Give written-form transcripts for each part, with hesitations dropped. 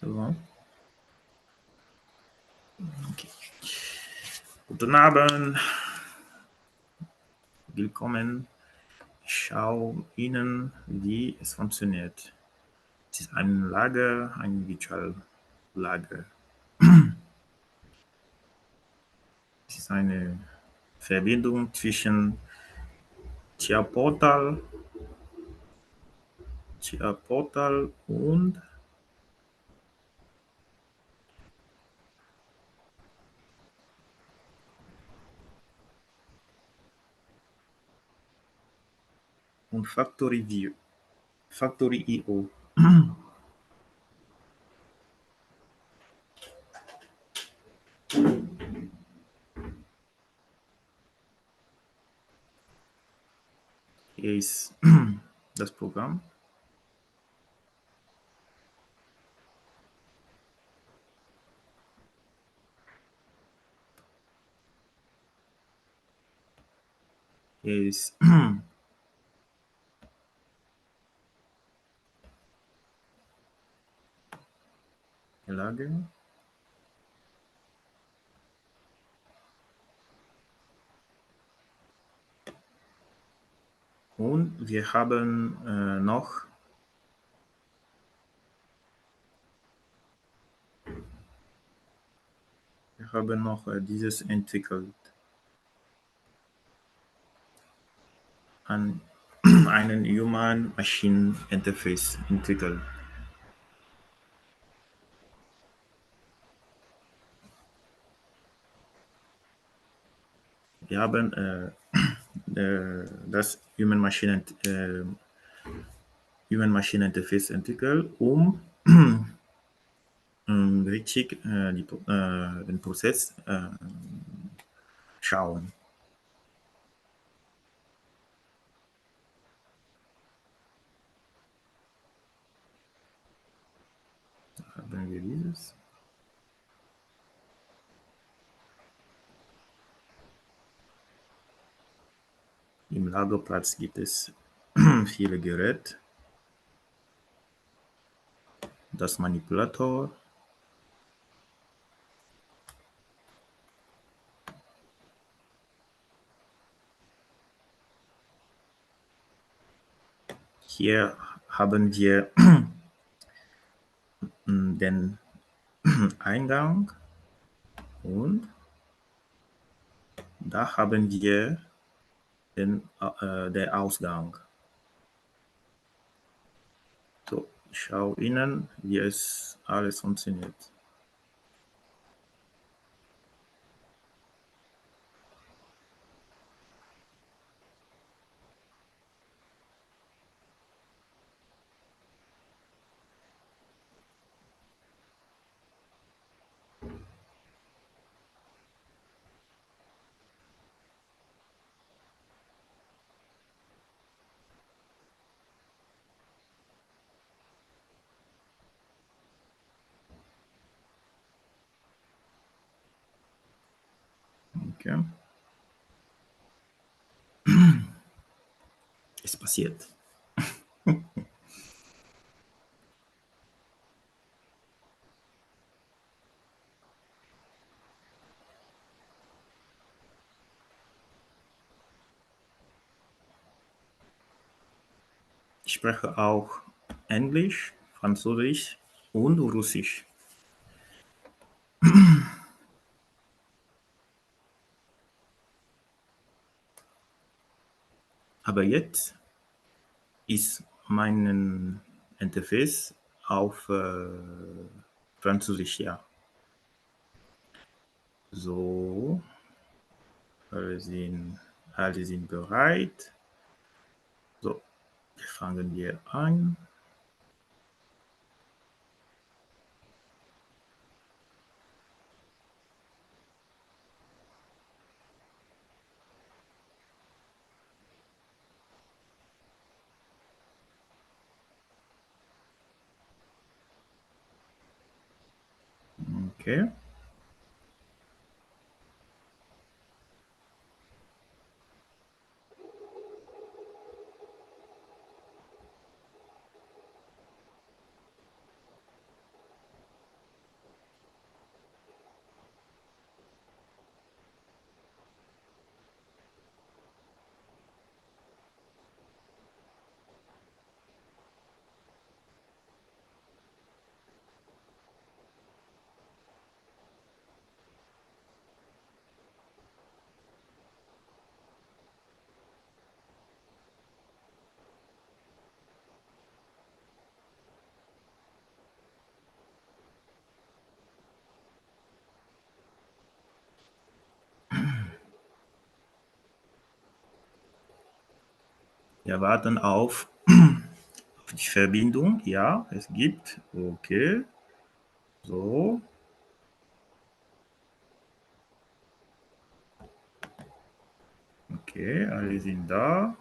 So. Okay. Guten Abend, willkommen. Ich schaue Ihnen, wie es funktioniert. Es ist ein Lager, ein Virtuallager. Es ist eine Verbindung zwischen Tierportal und FactoryIO. FactoryIO. Hier ist das Programm. Hier ist der Lager. Und wir haben noch dieses entwickelt. Einen Human-Machine-Interface entwickelt. Wir haben das Human-Machine-Interface entwickelt, um richtig den Prozess schauen. Da haben wir dieses. Im Lagerplatz gibt es viele Geräte. Das Manipulator. Hier haben wir den Eingang und da haben wir den Ausgang. So, ich schaue Ihnen, wie es alles funktioniert. Okay. Es passiert. Ich spreche auch Englisch, Französisch und Russisch. Aber jetzt ist mein Interface auf Französisch, ja. So, alle sind bereit. So, fangen wir an. Okay. Wir warten auf die Verbindung. Ja, es gibt. Okay. So. Okay, alle sind da.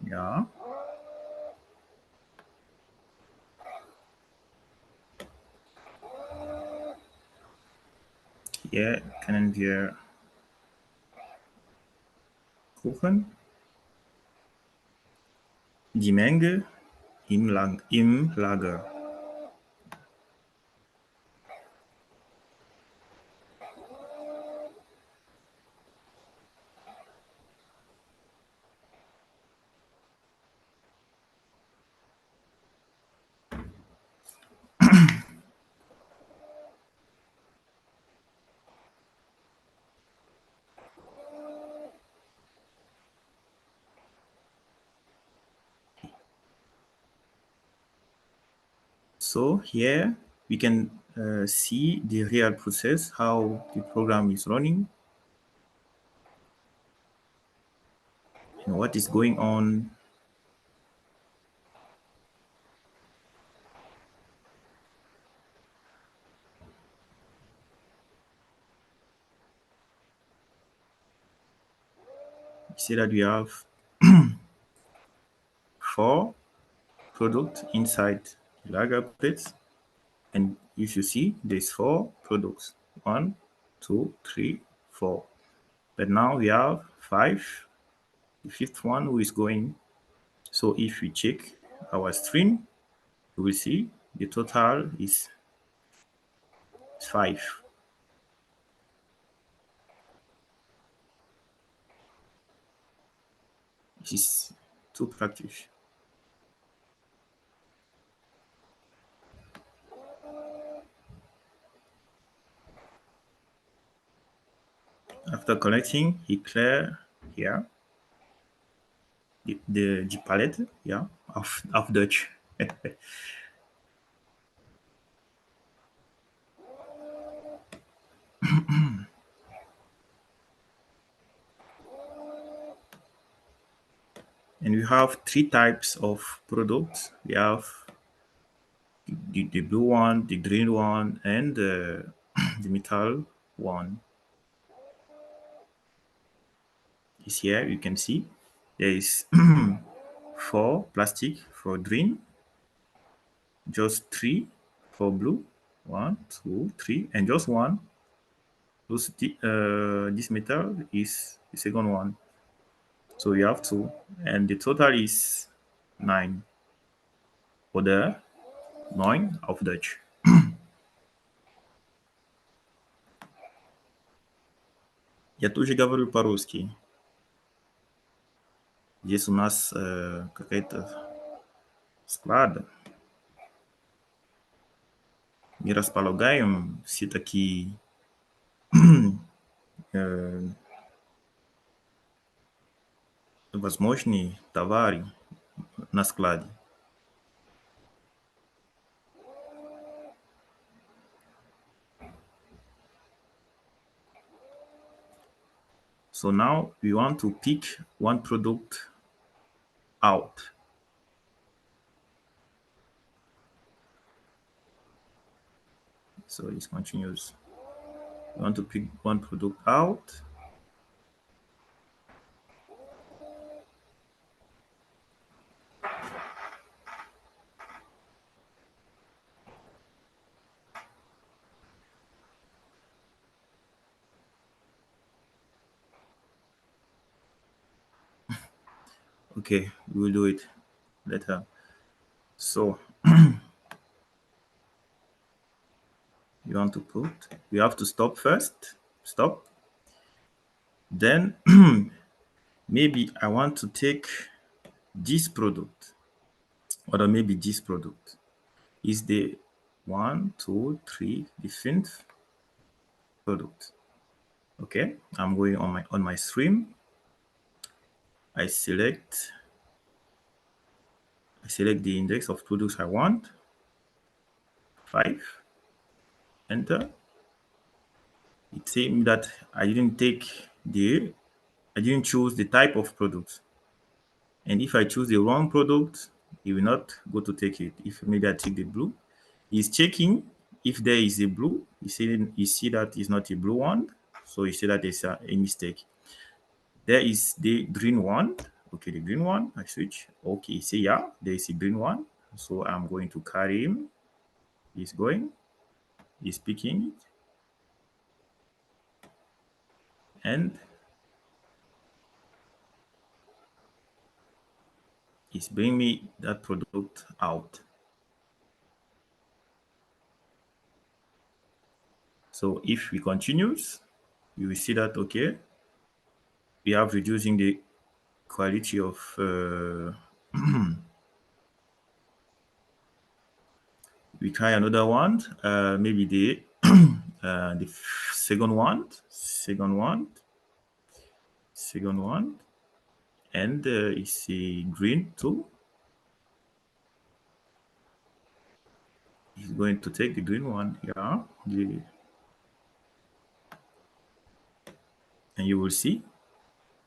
Ja. Hier können wir gucken. Die Menge im Lager. So here we can see the real process, how the program is running and what is going on. You see that we have 4 products inside the lager plates. And if you see, there's 4 products. 1, 2, 3, 4. But now we have 5. The 5th one who is going. So if we check our stream, you will see the total is 5. This is too practice. After connecting, he clear here the palette, yeah, of Dutch. And we have 3 types of products. We have the blue one, the green one, and the metal one. Is here you can see there is 4 plastic for green, just 3 for blue, 1, 2, 3, and just 1. This metal is the second one. So we have 2, and the total is 9. Oder 9 auf Deutsch. Я тоже говорю по-русски. Здесь у нас какая-то склад. Мы располагаем все такие э, возможные товары на складе. So now we want to pick one product out. So it continues. We want to pick one product out. Okay, we will do it later. So you want to put, you have to stop first. Stop. Then maybe I want to take this product, or maybe this product is the 1, 2, 3, the 5th product. Okay, I'm going on my stream. I select the index of products I want. 5, enter. It seems that I didn't choose the type of product. And if I choose the wrong product, he will not go to take it. If maybe I take the blue, he's checking if there is a blue. You see that it's not a blue one, so you see that there's a mistake. There is the green one. Okay, the green one, I switch. Okay, see, yeah, there is a green one. So I'm going to carry him. He's going, he's picking it, and he's bringing me that product out. So if we continues, you will see that, okay, we have reducing the quality of we try another one, maybe the second one, and it's a green too. He's going to take the green one, yeah, and you will see.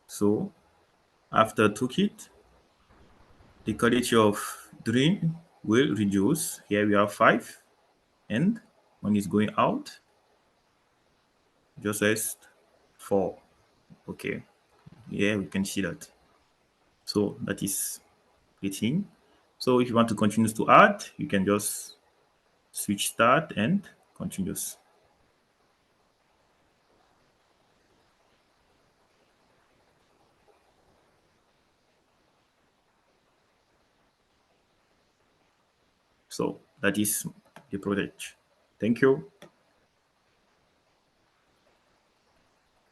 So after took it, the quality of green will reduce. Here we have 5, and when it's going out, just as 4. Okay, yeah, we can see that. So that is the thing. So if you want to continue to add, you can just switch start and continuous. So that is the project. Thank you.